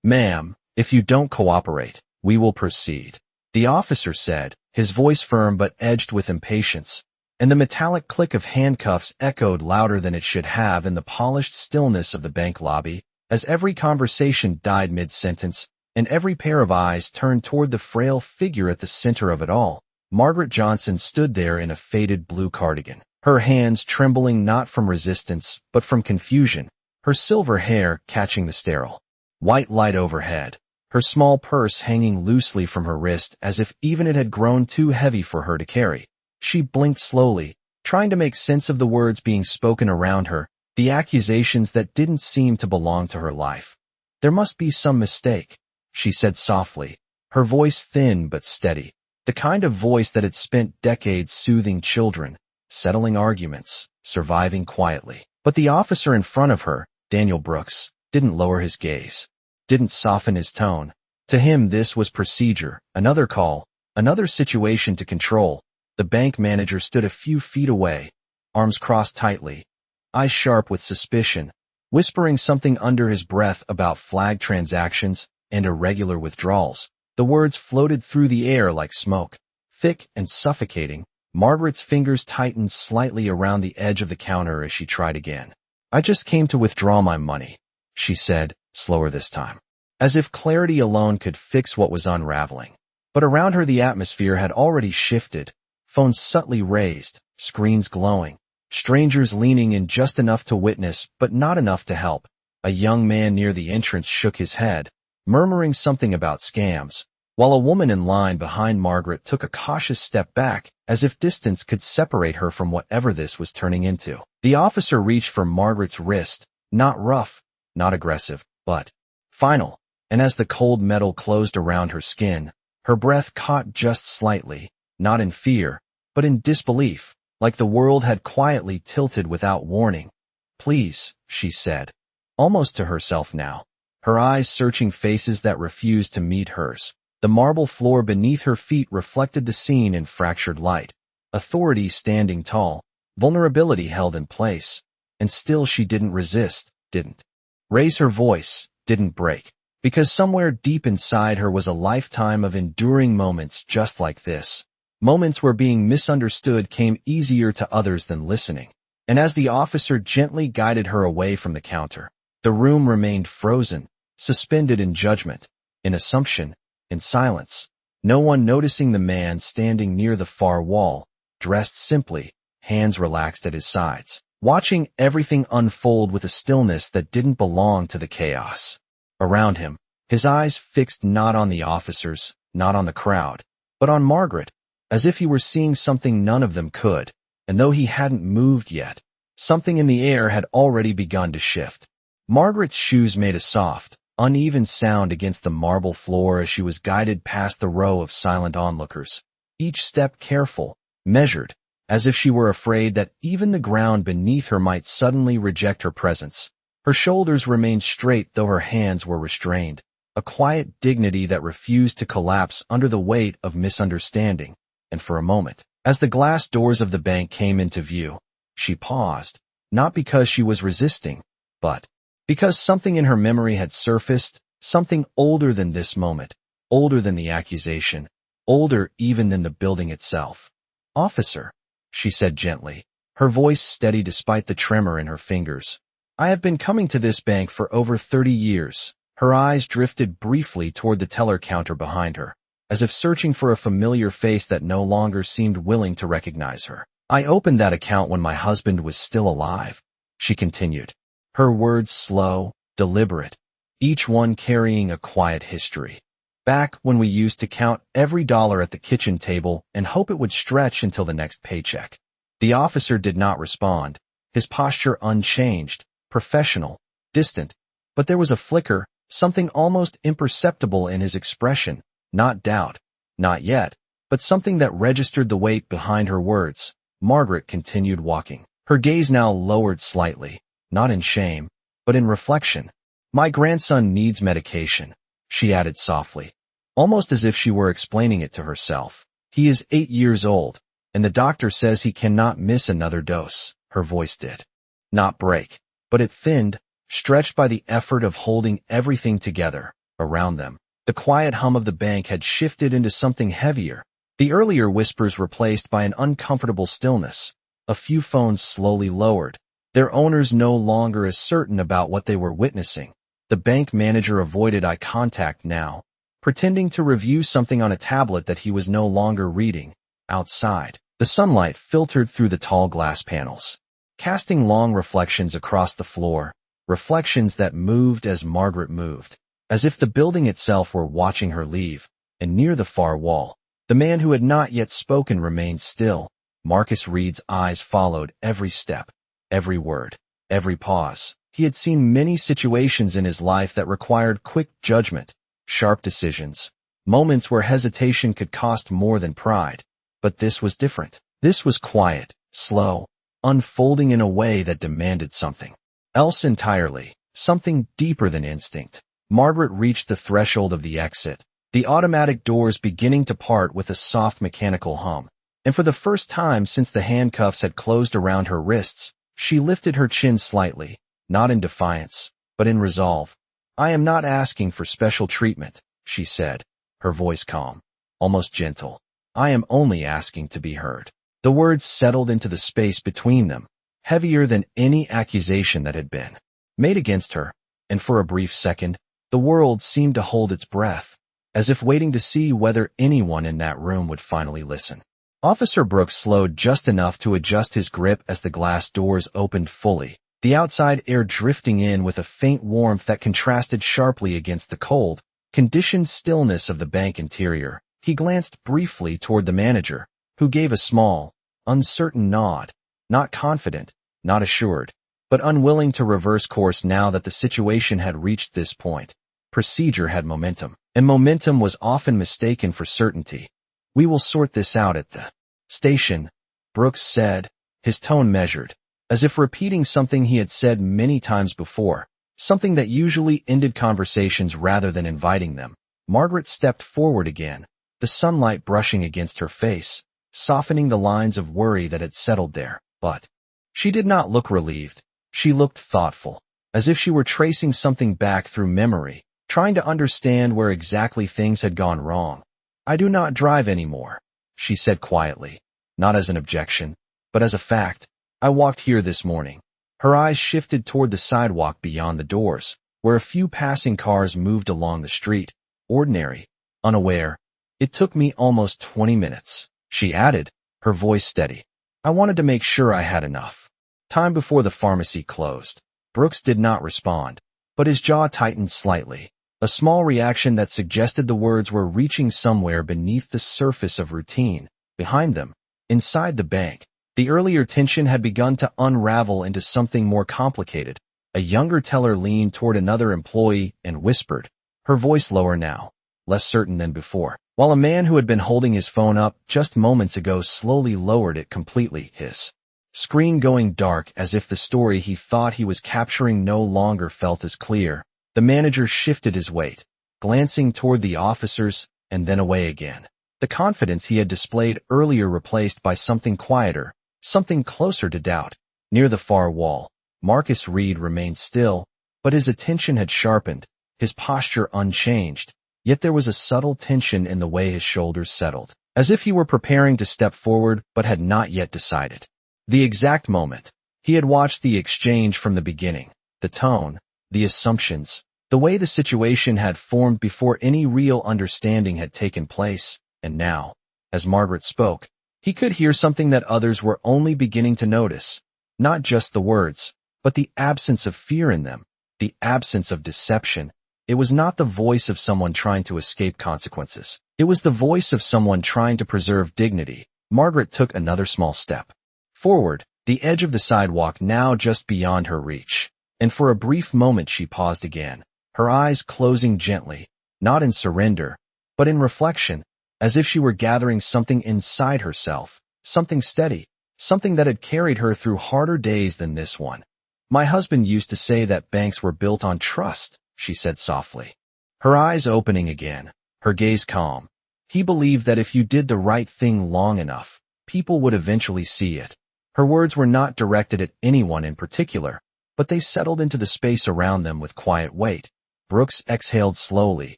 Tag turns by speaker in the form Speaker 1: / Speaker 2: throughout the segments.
Speaker 1: "Ma'am, if you don't cooperate, we will proceed," the officer said, his voice firm but edged with impatience, and the metallic click of handcuffs echoed louder than it should have in the polished stillness of the bank lobby, as every conversation died mid-sentence, and every pair of eyes turned toward the frail figure at the center of it all. Margaret Johnson stood there in a faded blue cardigan, her hands trembling not from resistance but from confusion, her silver hair catching the sterile white light overhead, her small purse hanging loosely from her wrist as if even it had grown too heavy for her to carry. She blinked slowly, trying to make sense of the words being spoken around her, the accusations that didn't seem to belong to her life. "There must be some mistake," she said softly, her voice thin but steady, the kind of voice that had spent decades soothing children, settling arguments, surviving quietly. But the officer in front of her, Daniel Brooks, didn't lower his gaze, didn't soften his tone. To him this was procedure, another call, another situation to control. The bank manager stood a few feet away, arms crossed tightly, eyes sharp with suspicion, whispering something under his breath about flagged transactions and irregular withdrawals. The words floated through the air like smoke, thick and suffocating. Margaret's fingers tightened slightly around the edge of the counter as she tried again. "I just came to withdraw my money," she said, slower this time, as if clarity alone could fix what was unraveling. But around her the atmosphere had already shifted, phones subtly raised, screens glowing, strangers leaning in just enough to witness but not enough to help. A young man near the entrance shook his head, murmuring something about scams, while a woman in line behind Margaret took a cautious step back, as if distance could separate her from whatever this was turning into. The officer reached for Margaret's wrist, not rough, not aggressive, but final, and as the cold metal closed around her skin, her breath caught just slightly, not in fear, but in disbelief, like the world had quietly tilted without warning. "Please," she said, almost to herself now, her eyes searching faces that refused to meet hers. The marble floor beneath her feet reflected the scene in fractured light. Authority standing tall, vulnerability held in place, and still she didn't resist, didn't raise her voice, didn't break, because somewhere deep inside her was a lifetime of enduring moments just like this. Moments where being misunderstood came easier to others than listening. And as the officer gently guided her away from the counter, the room remained frozen, suspended in judgment, in assumption, in silence. No one noticing the man standing near the far wall, dressed simply, hands relaxed at his sides, watching everything unfold with a stillness that didn't belong to the chaos around him, his eyes fixed not on the officers, not on the crowd, but on Margaret, as if he were seeing something none of them could, and though he hadn't moved yet, something in the air had already begun to shift. Margaret's shoes made a soft, uneven sound against the marble floor as she was guided past the row of silent onlookers, each step careful, measured, as if she were afraid that even the ground beneath her might suddenly reject her presence. Her shoulders remained straight though her hands were restrained, a quiet dignity that refused to collapse under the weight of misunderstanding. And for a moment, as the glass doors of the bank came into view, she paused, not because she was resisting, but because something in her memory had surfaced, something older than this moment, older than the accusation, older even than the building itself. "Officer," she said gently, her voice steady despite the tremor in her fingers, "I have been coming to this bank for over 30 years. Her eyes drifted briefly toward the teller counter behind her, as if searching for a familiar face that no longer seemed willing to recognize her. "I opened that account when my husband was still alive," she continued, her words slow, deliberate, each one carrying a quiet history. "Back when we used to count every dollar at the kitchen table and hope it would stretch until the next paycheck." The officer did not respond, his posture unchanged, professional, distant, but there was a flicker, something almost imperceptible in his expression. Not doubt, not yet, but something that registered the weight behind her words. Margaret continued walking, her gaze now lowered slightly, not in shame, but in reflection. "My grandson needs medication," she added softly, almost as if she were explaining it to herself. "He is 8 years old, and the doctor says he cannot miss another dose." Her voice did not break, but it thinned, stretched by the effort of holding everything together. Around them, the quiet hum of the bank had shifted into something heavier, the earlier whispers replaced by an uncomfortable stillness. A few phones slowly lowered, their owners no longer as certain about what they were witnessing. The bank manager avoided eye contact now, pretending to review something on a tablet that he was no longer reading. Outside, the sunlight filtered through the tall glass panels, casting long reflections across the floor, reflections that moved as Margaret moved, as if the building itself were watching her leave. And near the far wall, the man who had not yet spoken remained still. Marcus Reed's eyes followed every step, every word, every pause. He had seen many situations in his life that required quick judgment, sharp decisions, moments where hesitation could cost more than pride. But this was different. This was quiet, slow, unfolding in a way that demanded something else entirely, something deeper than instinct. Margaret reached the threshold of the exit, the automatic doors beginning to part with a soft mechanical hum. And for the first time since the handcuffs had closed around her wrists, she lifted her chin slightly, not in defiance, but in resolve. "I am not asking for special treatment," she said, her voice calm, almost gentle. "I am only asking to be heard." The words settled into the space between them, heavier than any accusation that had been made against her, and for a brief second, the world seemed to hold its breath, as if waiting to see whether anyone in that room would finally listen. Officer Brooks slowed just enough to adjust his grip as the glass doors opened fully, the outside air drifting in with a faint warmth that contrasted sharply against the cold, conditioned stillness of the bank interior. He glanced briefly toward the manager, who gave a small, uncertain nod, not confident, not assured, but unwilling to reverse course now that the situation had reached this point. Procedure had momentum, and momentum was often mistaken for certainty. "We will sort this out at the station," Brooks said, his tone measured, as if repeating something he had said many times before, something that usually ended conversations rather than inviting them. Margaret stepped forward again, the sunlight brushing against her face, softening the lines of worry that had settled there. But she did not look relieved. She looked thoughtful, as if she were tracing something back through memory, trying to understand where exactly things had gone wrong. "I do not drive anymore," she said quietly, not as an objection, but as a fact. "I walked here this morning." Her eyes shifted toward the sidewalk beyond the doors, where a few passing cars moved along the street, ordinary, unaware. "It took me almost 20 minutes, she added, her voice steady. "I wanted to make sure I had enough time before the pharmacy closed." Brooks did not respond, but his jaw tightened slightly, a small reaction that suggested the words were reaching somewhere beneath the surface of routine. Behind them, inside the bank, the earlier tension had begun to unravel into something more complicated. A younger teller leaned toward another employee and whispered, her voice lower now, less certain than before, while a man who had been holding his phone up just moments ago slowly lowered it completely, his screen going dark as if the story he thought he was capturing no longer felt as clear. The manager shifted his weight, glancing toward the officers and then away again. The confidence he had displayed earlier replaced by something quieter, something closer to doubt. Near the far wall, Marcus Reed remained still, but his attention had sharpened, his posture unchanged, yet there was a subtle tension in the way his shoulders settled, as if he were preparing to step forward but had not yet decided the exact moment. He had watched the exchange from the beginning, the tone, the assumptions, the way the situation had formed before any real understanding had taken place, and now, as Margaret spoke, he could hear something that others were only beginning to notice, not just the words, but the absence of fear in them, the absence of deception. It was not the voice of someone trying to escape consequences. It was the voice of someone trying to preserve dignity. Margaret took another small step forward, the edge of the sidewalk now just beyond her reach, and for a brief moment she paused again, her eyes closing gently, not in surrender, but in reflection, as if she were gathering something inside herself, something steady, something that had carried her through harder days than this one. "My husband used to say that banks were built on trust," she said softly, her eyes opening again, her gaze calm. "He believed that if you did the right thing long enough, people would eventually see it." Her words were not directed at anyone in particular, but they settled into the space around them with quiet weight. Brooks exhaled slowly,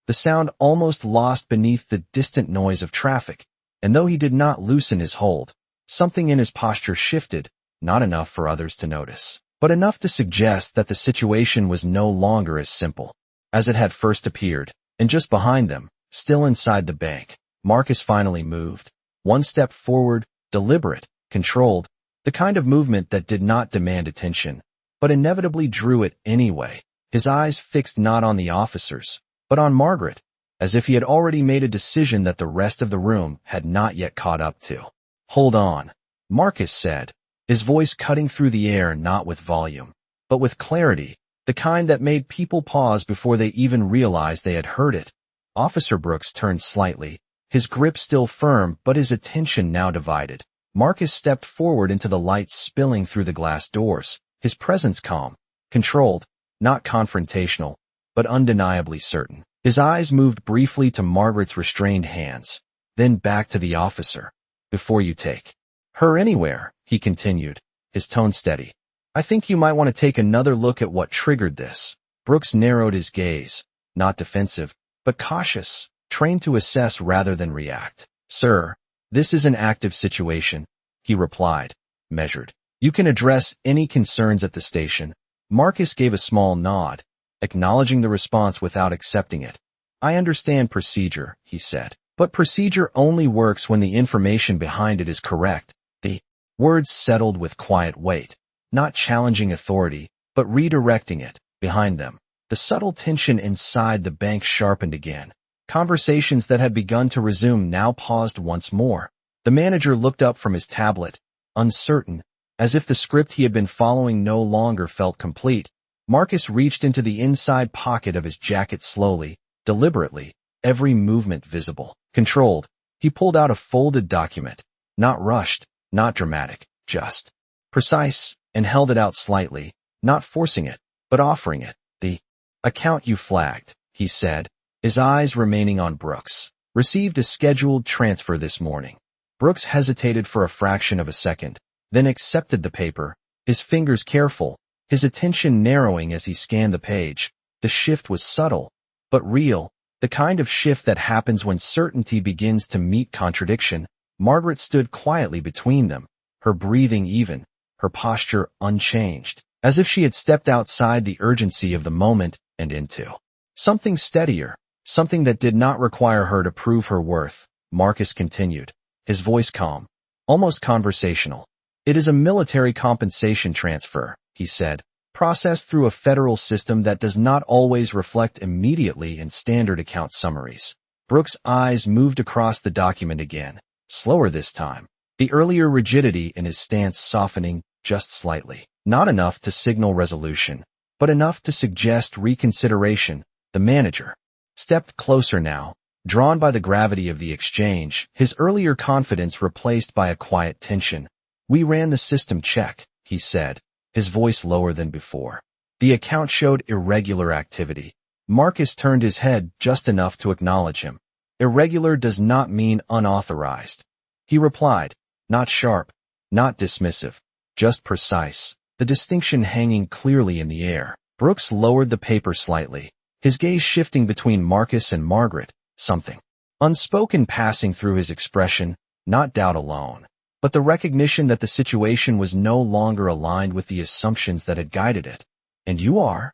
Speaker 1: the sound almost lost beneath the distant noise of traffic, and though he did not loosen his hold, something in his posture shifted, not enough for others to notice, but enough to suggest that the situation was no longer as simple as it had first appeared. And just behind them, still inside the bank, Marcus finally moved. One step forward, deliberate, controlled, the kind of movement that did not demand attention, but inevitably drew it anyway. His eyes fixed not on the officers, but on Margaret, as if he had already made a decision that the rest of the room had not yet caught up to. "Hold on," Marcus said, his voice cutting through the air not with volume, but with clarity, the kind that made people pause before they even realized they had heard it. Officer Brooks turned slightly, his grip still firm but his attention now divided. Marcus stepped forward into the light spilling through the glass doors, his presence calm, controlled, not confrontational, but undeniably certain. His eyes moved briefly to Margaret's restrained hands, then back to the officer. "Before you take her anywhere," he continued, his tone steady, "I think you might want to take another look at what triggered this." Brooks narrowed his gaze, not defensive, but cautious, trained to assess rather than react. "Sir, this is an active situation," he replied, measured. "You can address any concerns at the station." Marcus gave a small nod, acknowledging the response without accepting it. "I understand procedure," he said, "but procedure only works when the information behind it is correct." The words settled with quiet weight, not challenging authority, but redirecting it. Behind them, the subtle tension inside the bank sharpened again. Conversations that had begun to resume now paused once more. The manager looked up from his tablet, uncertain, as if the script he had been following no longer felt complete. Marcus reached into the inside pocket of his jacket slowly, deliberately, every movement visible, controlled. He pulled out a folded document, not rushed, not dramatic, just precise, and held it out slightly, not forcing it, but offering it. "The account you flagged," he said, his eyes remaining on Brooks. "Received a scheduled transfer this morning." Brooks hesitated for a fraction of a second, then accepted the paper, his fingers careful, his attention narrowing as he scanned the page. The shift was subtle, but real, the kind of shift that happens when certainty begins to meet contradiction. Margaret stood quietly between them, her breathing even, her posture unchanged, as if she had stepped outside the urgency of the moment and into something steadier, something that did not require her to prove her worth. Marcus continued, his voice calm, almost conversational. "It is a military compensation transfer," he said, "processed through a federal system that does not always reflect immediately in standard account summaries." Brooks' eyes moved across the document again, slower this time, the earlier rigidity in his stance softening just slightly. Not enough to signal resolution, but enough to suggest reconsideration. The manager stepped closer now, drawn by the gravity of the exchange, his earlier confidence replaced by a quiet tension. "We ran the system check," he said, his voice lower than before. "The account showed irregular activity." Marcus turned his head just enough to acknowledge him. "Irregular does not mean unauthorized," he replied, not sharp, not dismissive, just precise, the distinction hanging clearly in the air. Brooks lowered the paper slightly, his gaze shifting between Marcus and Margaret, something unspoken passing through his expression, not doubt alone, but the recognition that the situation was no longer aligned with the assumptions that had guided it. "And you are?"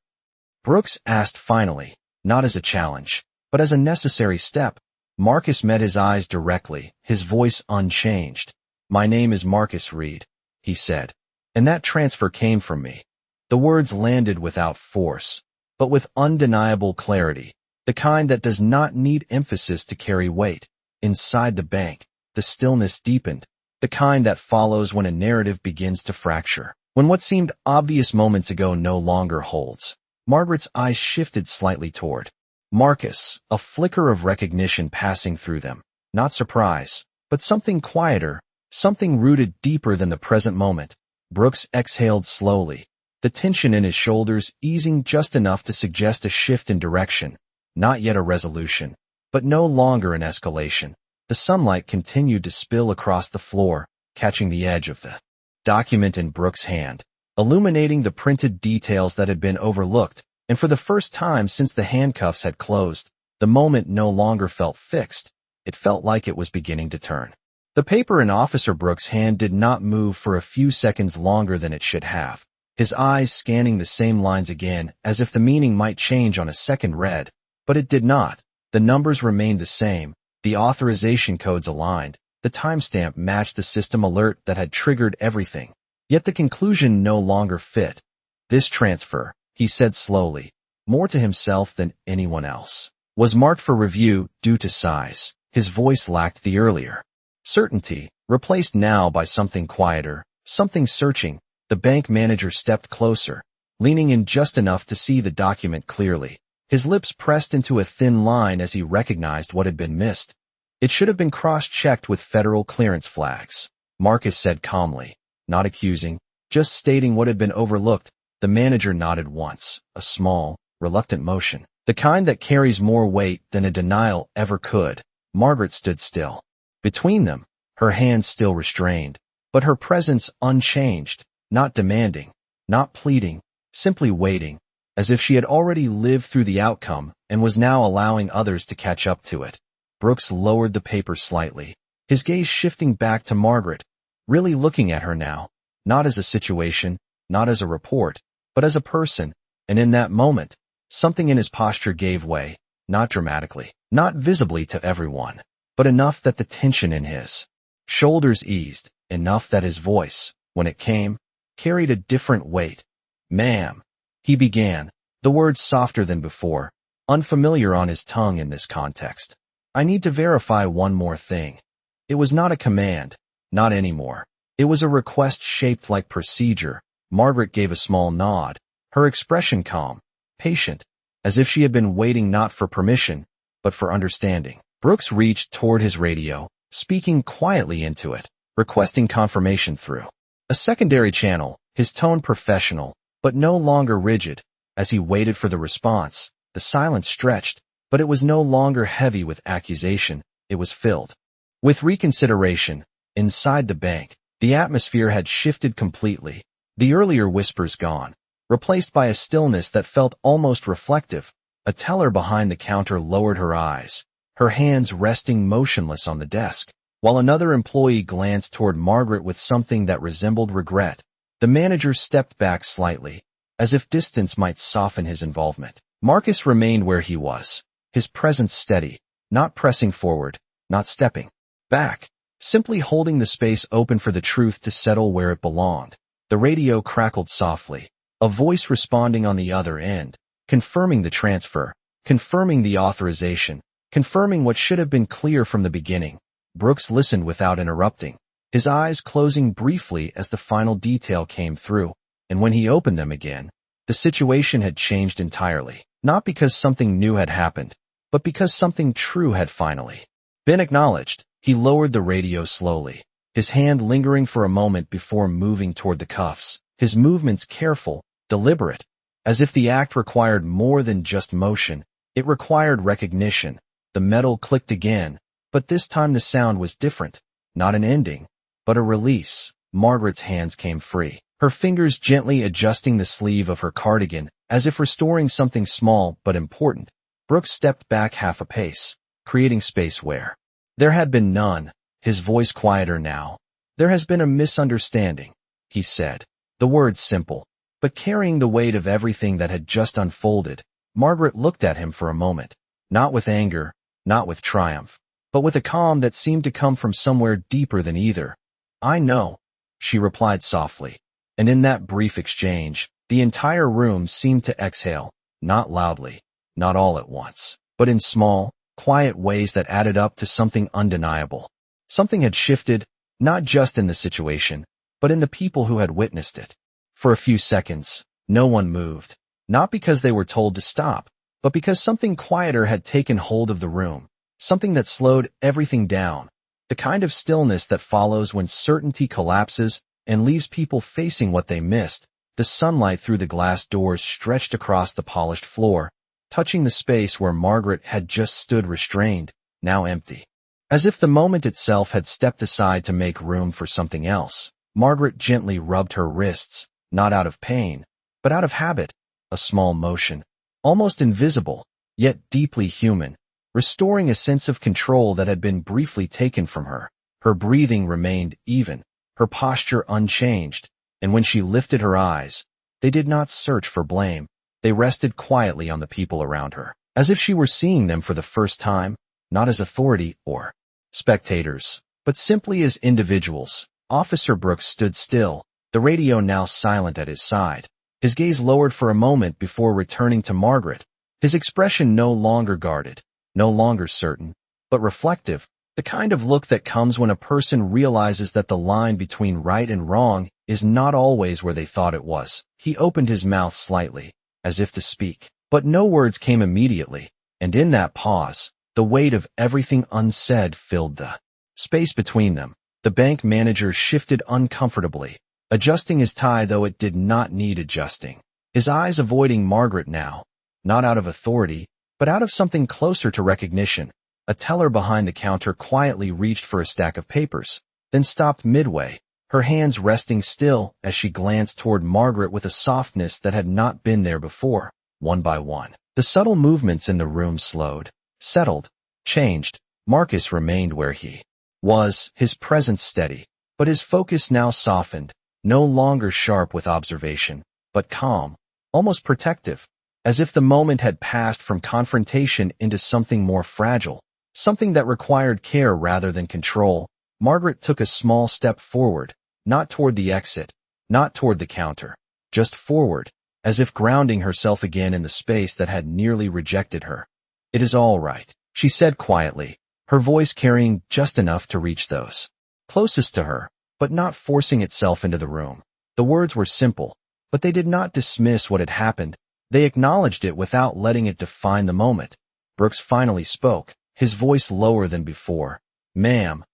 Speaker 1: Brooks asked finally, not as a challenge, but as a necessary step. Marcus met his eyes directly, his voice unchanged. "My name is Marcus Reed," he said, "and that transfer came from me." The words landed without force, but with undeniable clarity, the kind that does not need emphasis to carry weight. Inside the bank, the stillness deepened, the kind that follows when a narrative begins to fracture, when what seemed obvious moments ago no longer holds. Margaret's eyes shifted slightly toward Marcus, a flicker of recognition passing through them. Not surprise, but something quieter, something rooted deeper than the present moment. Brooks exhaled slowly, the tension in his shoulders easing just enough to suggest a shift in direction. Not yet a resolution, but no longer an escalation. The sunlight continued to spill across the floor, catching the edge of the document in Brooks' hand, illuminating the printed details that had been overlooked, and for the first time since the handcuffs had closed, the moment no longer felt fixed. It felt like it was beginning to turn. The paper in Officer Brooks' hand did not move for a few seconds longer than it should have, his eyes scanning the same lines again as if the meaning might change on a second read, but it did not. The numbers remained the same, the authorization codes aligned, the timestamp matched the system alert that had triggered everything. Yet the conclusion no longer fit. This transfer, he said slowly, more to himself than anyone else, was marked for review due to size. His voice lacked the earlier certainty, replaced now by something quieter, something searching. The bank manager stepped closer, leaning in just enough to see the document clearly. His lips pressed into a thin line as he recognized what had been missed. It should have been cross-checked with federal clearance flags, Marcus said calmly, not accusing, just stating what had been overlooked. The manager nodded once, a small, reluctant motion, the kind that carries more weight than a denial ever could. Margaret stood still. Between them, her hands still restrained, but her presence unchanged, not demanding, not pleading, simply waiting, as if she had already lived through the outcome and was now allowing others to catch up to it. Brooks lowered the paper slightly, his gaze shifting back to Margaret, really looking at her now, not as a situation, not as a report, but as a person, and in that moment, something in his posture gave way, not dramatically, not visibly to everyone, but enough that the tension in his shoulders eased, enough that his voice, when it came, carried a different weight. "Ma'am," he began, the words softer than before, unfamiliar on his tongue in this context. "I need to verify one more thing." It was not a command, not anymore. It was a request shaped like procedure. Margaret gave a small nod, her expression calm, patient, as if she had been waiting not for permission, but for understanding. Brooks reached toward his radio, speaking quietly into it, requesting confirmation through a secondary channel, his tone professional, but no longer rigid. As he waited for the response, the silence stretched, but it was no longer heavy with accusation, it was filled with reconsideration. Inside the bank, the atmosphere had shifted completely, the earlier whispers gone, replaced by a stillness that felt almost reflective. A teller behind the counter lowered her eyes, her hands resting motionless on the desk, while another employee glanced toward Margaret with something that resembled regret. The manager stepped back slightly, as if distance might soften his involvement. Marcus remained where he was, his presence steady, not pressing forward, not stepping back, simply holding the space open for the truth to settle where it belonged. The radio crackled softly, a voice responding on the other end, confirming the transfer, confirming the authorization, confirming what should have been clear from the beginning. Brooks listened without interrupting, his eyes closing briefly as the final detail came through, and when he opened them again, the situation had changed entirely, not because something new had happened, but because something true had finally been acknowledged. He lowered the radio slowly, his hand lingering for a moment before moving toward the cuffs, his movements careful, deliberate, as if the act required more than just motion. It required recognition. The metal clicked again, but this time the sound was different, not an ending, but a release. Margaret's hands came free, her fingers gently adjusting the sleeve of her cardigan, as if restoring something small but important. Brooks stepped back half a pace, creating space where there had been none, his voice quieter now. "There has been a misunderstanding," he said, the words simple, but carrying the weight of everything that had just unfolded. Margaret looked at him for a moment, not with anger, not with triumph, but with a calm that seemed to come from somewhere deeper than either. "I know," she replied softly, and in that brief exchange, the entire room seemed to exhale, not loudly, not all at once, but in small, quiet ways that added up to something undeniable. Something had shifted, not just in the situation, but in the people who had witnessed it. For a few seconds, no one moved, not because they were told to stop, but because something quieter had taken hold of the room, something that slowed everything down, the kind of stillness that follows when certainty collapses and leaves people facing what they missed. The sunlight through the glass doors stretched across the polished floor, touching the space where Margaret had just stood restrained, now empty. As if the moment itself had stepped aside to make room for something else. Margaret gently rubbed her wrists, not out of pain, but out of habit, a small motion, almost invisible, yet deeply human, restoring a sense of control that had been briefly taken from her. Her breathing remained even, her posture unchanged, and when she lifted her eyes, they did not search for blame. They rested quietly on the people around her, as if she were seeing them for the first time, not as authority or spectators, but simply as individuals. Officer Brooks stood still, the radio now silent at his side. His gaze lowered for a moment before returning to Margaret, his expression no longer guarded, no longer certain, but reflective, the kind of look that comes when a person realizes that the line between right and wrong is not always where they thought it was. He opened his mouth slightly, as if to speak, but no words came immediately, and in that pause, the weight of everything unsaid filled the space between them. The bank manager shifted uncomfortably, adjusting his tie though it did not need adjusting, his eyes avoiding Margaret now, not out of authority, but out of something closer to recognition. A teller behind the counter quietly reached for a stack of papers, then stopped midway, her hands resting still as she glanced toward Margaret with a softness that had not been there before. One by one, the subtle movements in the room slowed, settled, changed. Marcus remained where he was, his presence steady, but his focus now softened, no longer sharp with observation, but calm, almost protective, as if the moment had passed from confrontation into something more fragile, something that required care rather than control. Margaret took a small step forward, not toward the exit, not toward the counter, just forward, as if grounding herself again in the space that had nearly rejected her. "It is all right," she said quietly, her voice carrying just enough to reach those closest to her, but not forcing itself into the room. The words were simple, but they did not dismiss what had happened. They acknowledged it without letting it define the moment. Brooks finally spoke, his voice lower than before. "Ma'am,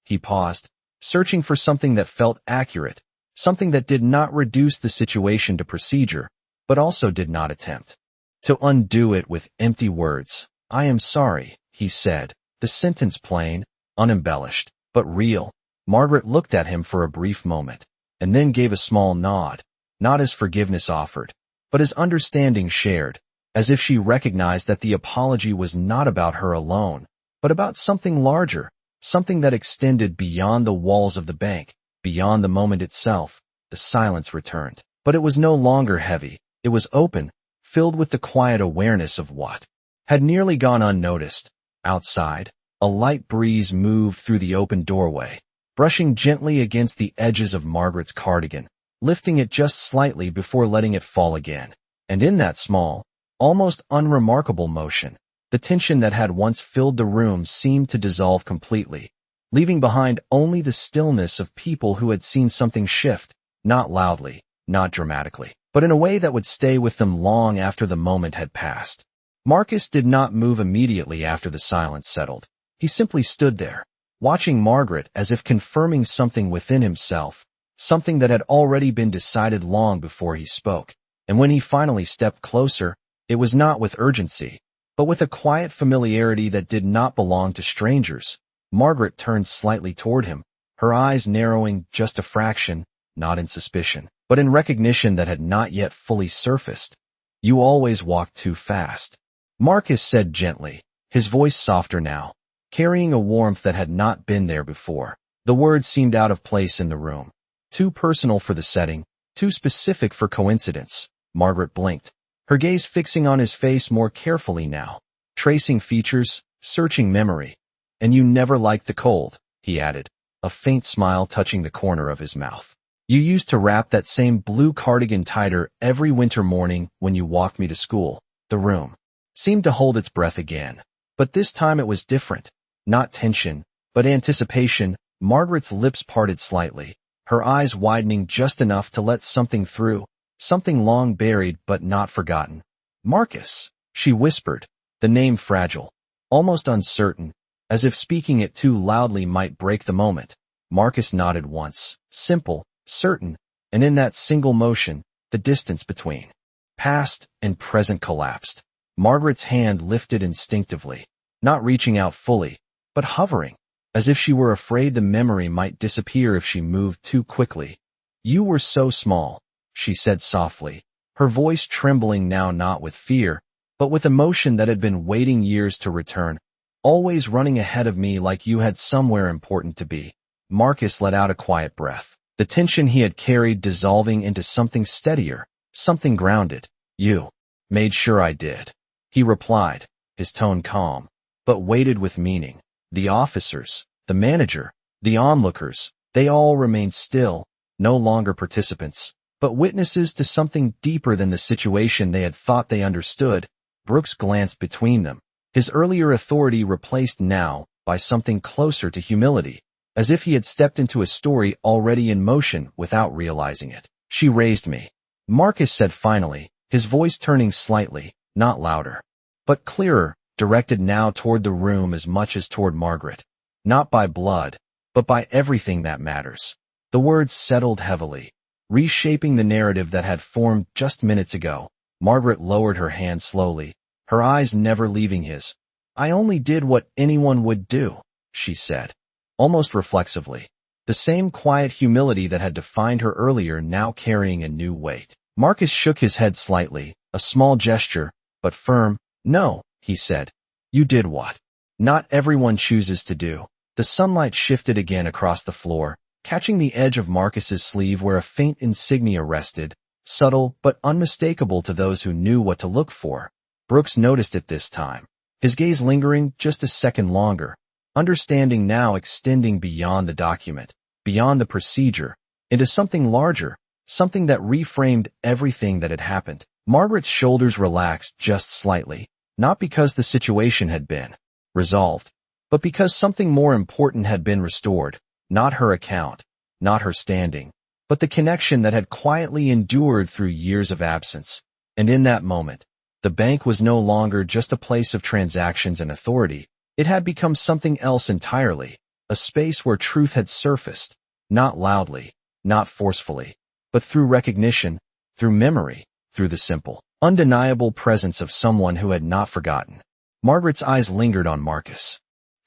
Speaker 1: he paused, searching for something that felt accurate, something that did not reduce the situation to procedure, but also did not attempt to undo it with empty words. "I am sorry," he said, the sentence plain, unembellished, but real. Margaret looked at him for a brief moment, and then gave a small nod, not as forgiveness offered, but as understanding shared, as if she recognized that the apology was not about her alone, but about something larger, something that extended beyond the walls of the bank, beyond the moment itself. The silence returned, but it was no longer heavy. It was open, filled with the quiet awareness of what had nearly gone unnoticed. Outside, a light breeze moved through the open doorway, brushing gently against the edges of Margaret's cardigan, lifting it just slightly before letting it fall again. And in that small, almost unremarkable motion, the tension that had once filled the room seemed to dissolve completely, leaving behind only the stillness of people who had seen something shift, not loudly, not dramatically, but in a way that would stay with them long after the moment had passed. Marcus did not move immediately after the silence settled. He simply stood there, watching Margaret as if confirming something within himself, something that had already been decided long before he spoke. And when he finally stepped closer, it was not with urgency, but with a quiet familiarity that did not belong to strangers. Margaret turned slightly toward him, her eyes narrowing just a fraction, not in suspicion, but in recognition that had not yet fully surfaced. "You always walk too fast," Marcus said gently, his voice softer now, carrying a warmth that had not been there before. The words seemed out of place in the room, too personal for the setting, too specific for coincidence. Margaret blinked, her gaze fixing on his face more carefully now, tracing features, searching memory. "And you never liked the cold," he added, a faint smile touching the corner of his mouth. "You used to wrap that same blue cardigan tighter every winter morning when you walked me to school." The room seemed to hold its breath again, but this time it was different. Not tension, but anticipation. Margaret's lips parted slightly, her eyes widening just enough to let something through, something long buried but not forgotten. "Marcus," she whispered, the name fragile, almost uncertain, as if speaking it too loudly might break the moment. Marcus nodded once, simple, certain, and in that single motion, the distance between past and present collapsed. Margaret's hand lifted instinctively, not reaching out fully, but hovering, as if she were afraid the memory might disappear if she moved too quickly. "You were so small," she said softly, her voice trembling now not with fear, but with emotion that had been waiting years to return. Always running ahead of me like you had somewhere important to be. Marcus let out a quiet breath, the tension he had carried dissolving into something steadier, something grounded. You made sure I did, he replied, his tone calm, but weighted with meaning. The officers, the manager, the onlookers, they all remained still, no longer participants, but witnesses to something deeper than the situation they had thought they understood. Brooks glanced between them, his earlier authority replaced now by something closer to humility, as if he had stepped into a story already in motion without realizing it. She raised me, Marcus said finally, his voice turning slightly, not louder, but clearer, directed now toward the room as much as toward Margaret. Not by blood, but by everything that matters. The words settled heavily, reshaping the narrative that had formed just minutes ago. Margaret lowered her hand slowly, her eyes never leaving his. I only did what anyone would do, she said, almost reflexively, the same quiet humility that had defined her earlier now carrying a new weight. Marcus shook his head slightly, a small gesture, but firm. No, he said. You did what not everyone chooses to do. The sunlight shifted again across the floor, catching the edge of Marcus's sleeve where a faint insignia rested, subtle but unmistakable to those who knew what to look for. Brooks noticed it this time, his gaze lingering just a second longer, understanding now extending beyond the document, beyond the procedure, into something larger, something that reframed everything that had happened. Margaret's shoulders relaxed just slightly, not because the situation had been resolved, but because something more important had been restored, not her account, not her standing, but the connection that had quietly endured through years of absence. And in that moment, the bank was no longer just a place of transactions and authority. It had become something else entirely, a space where truth had surfaced, not loudly, not forcefully, but through recognition, through memory, through the simple, undeniable presence of someone who had not forgotten. Margaret's eyes lingered on Marcus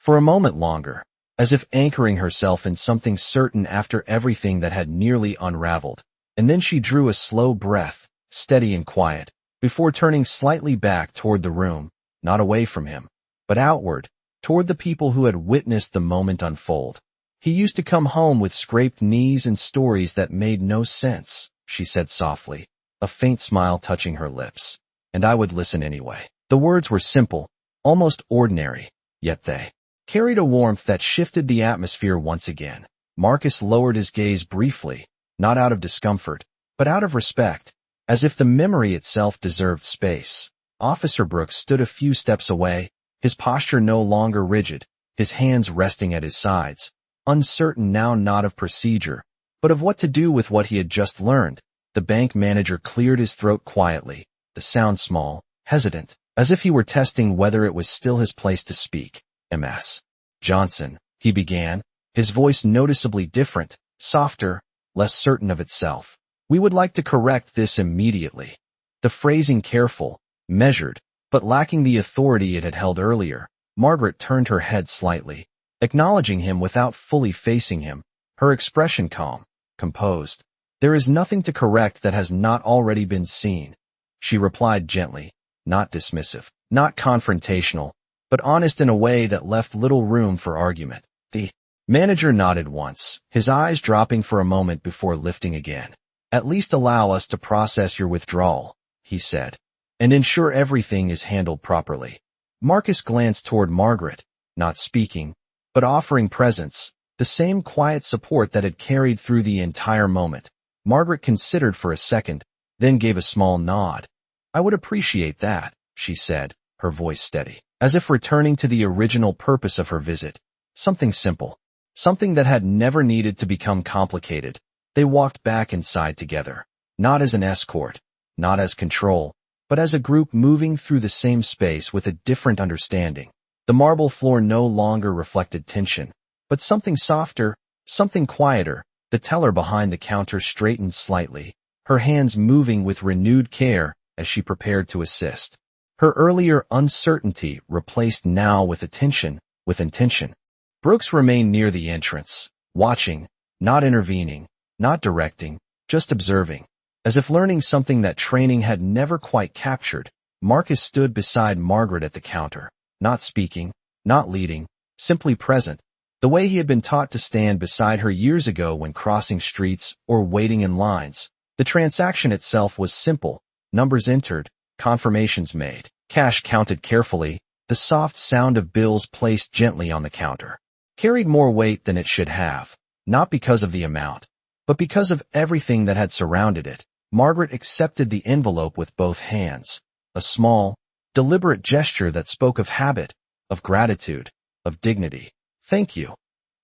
Speaker 1: for a moment longer, as if anchoring herself in something certain after everything that had nearly unraveled, and then she drew a slow breath, steady and quiet, before turning slightly back toward the room, not away from him, but outward, toward the people who had witnessed the moment unfold. He used to come home with scraped knees and stories that made no sense, she said softly, a faint smile touching her lips. And I would listen anyway. The words were simple, almost ordinary, yet they carried a warmth that shifted the atmosphere once again. Marcus lowered his gaze briefly, not out of discomfort, but out of respect, as if the memory itself deserved space. Officer Brooks stood a few steps away, his posture no longer rigid, his hands resting at his sides, uncertain now not of procedure, but of what to do with what he had just learned. The bank manager cleared his throat quietly, the sound small, hesitant, as if he were testing whether it was still his place to speak. Ms. Johnson, he began, his voice noticeably different, softer, less certain of itself. We would like to correct this immediately. The phrasing careful, measured, but lacking the authority it had held earlier. Margaret turned her head slightly, acknowledging him without fully facing him, her expression calm, composed. There is nothing to correct that has not already been seen, she replied gently, not dismissive, not confrontational, but honest in a way that left little room for argument. The manager nodded once, his eyes dropping for a moment before lifting again. At least allow us to process your withdrawal, he said, and ensure everything is handled properly. Marcus glanced toward Margaret, not speaking, but offering presence, the same quiet support that had carried through the entire moment. Margaret considered for a second, then gave a small nod. I would appreciate that, she said, her voice steady, as if returning to the original purpose of her visit. Something simple, something that had never needed to become complicated. They walked back inside together, not as an escort, not as control, but as a group moving through the same space with a different understanding. The marble floor no longer reflected tension, but something softer, something quieter. The teller behind the counter straightened slightly, her hands moving with renewed care as she prepared to assist. Her earlier uncertainty replaced now with attention, with intention. Brooks remained near the entrance, watching, not intervening, not directing, just observing. As if learning something that training had never quite captured, Marcus stood beside Margaret at the counter, not speaking, not leading, simply present, the way he had been taught to stand beside her years ago when crossing streets or waiting in lines. The transaction itself was simple: numbers entered, confirmations made, cash counted carefully. The soft sound of bills placed gently on the counter carried more weight than it should have, not because of the amount, but because of everything that had surrounded it. Margaret accepted the envelope with both hands, a small, deliberate gesture that spoke of habit, of gratitude, of dignity. "Thank you,"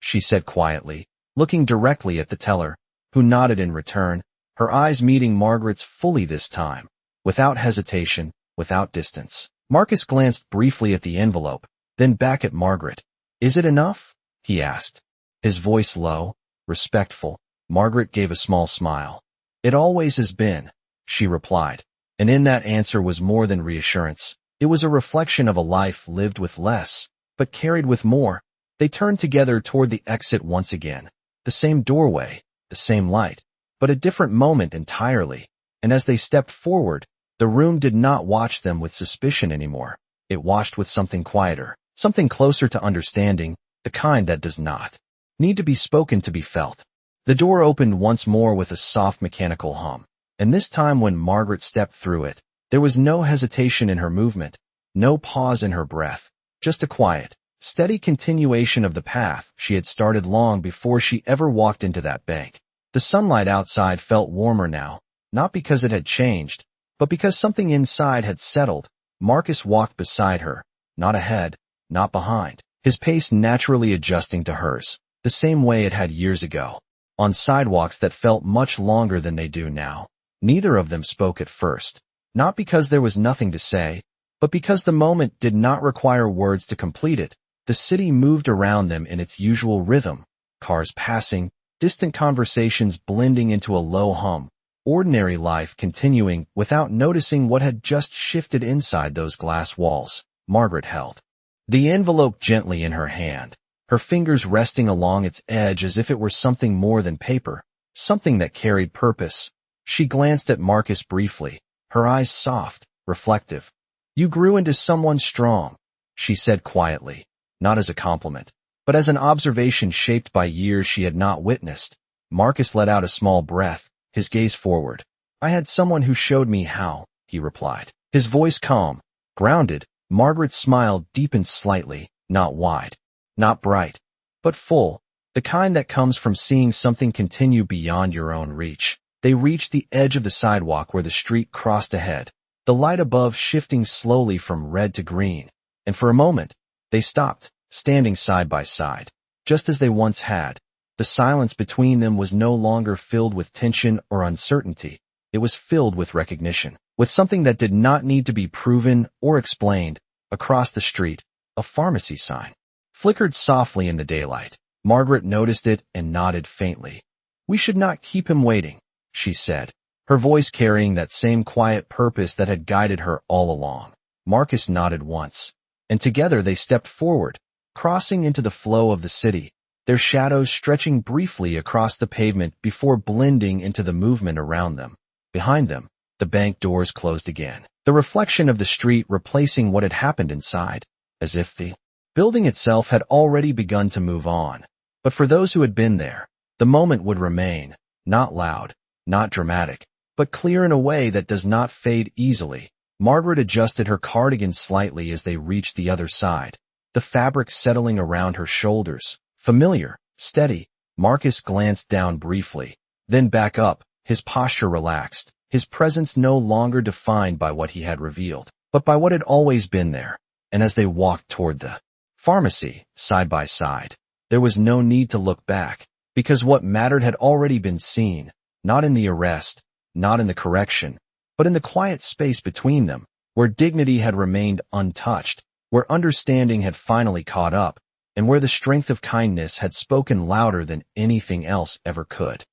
Speaker 1: she said quietly, looking directly at the teller, who nodded in return, her eyes meeting Margaret's fully this time, without hesitation, without distance. Marcus glanced briefly at the envelope, then back at Margaret. "Is it enough?" he asked, his voice low, respectful. Margaret gave a small smile. "It always has been," she replied, and in that answer was more than reassurance. It was a reflection of a life lived with less, but carried with more. They turned together toward the exit once again, the same doorway, the same light, but a different moment entirely, and as they stepped forward, the room did not watch them with suspicion anymore. It watched with something quieter, something closer to understanding, the kind that does not need to be spoken to be felt. The door opened once more with a soft mechanical hum, and this time when Margaret stepped through it, there was no hesitation in her movement, no pause in her breath, just a quiet, steady continuation of the path she had started long before she ever walked into that bank. The sunlight outside felt warmer now, not because it had changed, but because something inside had settled. Marcus walked beside her, not ahead, not behind, his pace naturally adjusting to hers, the same way it had years ago, on sidewalks that felt much longer than they do now. Neither of them spoke at first, not because there was nothing to say, but because the moment did not require words to complete it. The city moved around them in its usual rhythm, cars passing, distant conversations blending into a low hum, ordinary life continuing without noticing what had just shifted inside those glass walls. Margaret held the envelope gently in her hand, her fingers resting along its edge as if it were something more than paper, something that carried purpose. She glanced at Marcus briefly, her eyes soft, reflective. "You grew into someone strong," she said quietly, not as a compliment, but as an observation shaped by years she had not witnessed. Marcus let out a small breath, his gaze forward. "I had someone who showed me how," he replied, his voice calm, grounded. Margaret's smile deepened slightly, not wide, not bright, but full, the kind that comes from seeing something continue beyond your own reach. They reached the edge of the sidewalk where the street crossed ahead, the light above shifting slowly from red to green, and for a moment, they stopped, standing side by side, just as they once had. The silence between them was no longer filled with tension or uncertainty. It was filled with recognition, with something that did not need to be proven or explained. Across the street, a pharmacy sign flickered softly in the daylight. Margaret noticed it and nodded faintly. "We should not keep him waiting," she said, her voice carrying that same quiet purpose that had guided her all along. Marcus nodded once, and together they stepped forward, crossing into the flow of the city, their shadows stretching briefly across the pavement before blending into the movement around them. Behind them, the bank doors closed again, the reflection of the street replacing what had happened inside, as if the building itself had already begun to move on. But for those who had been there, the moment would remain, not loud, not dramatic, but clear in a way that does not fade easily. Margaret adjusted her cardigan slightly as they reached the other side, the fabric settling around her shoulders. Familiar, steady. Marcus glanced down briefly, then back up, his posture relaxed, his presence no longer defined by what he had revealed, but by what had always been there. And as they walked toward the pharmacy, side by side, there was no need to look back, because what mattered had already been seen, not in the arrest, not in the correction, but in the quiet space between them, where dignity had remained untouched, where understanding had finally caught up, and where the strength of kindness had spoken louder than anything else ever could.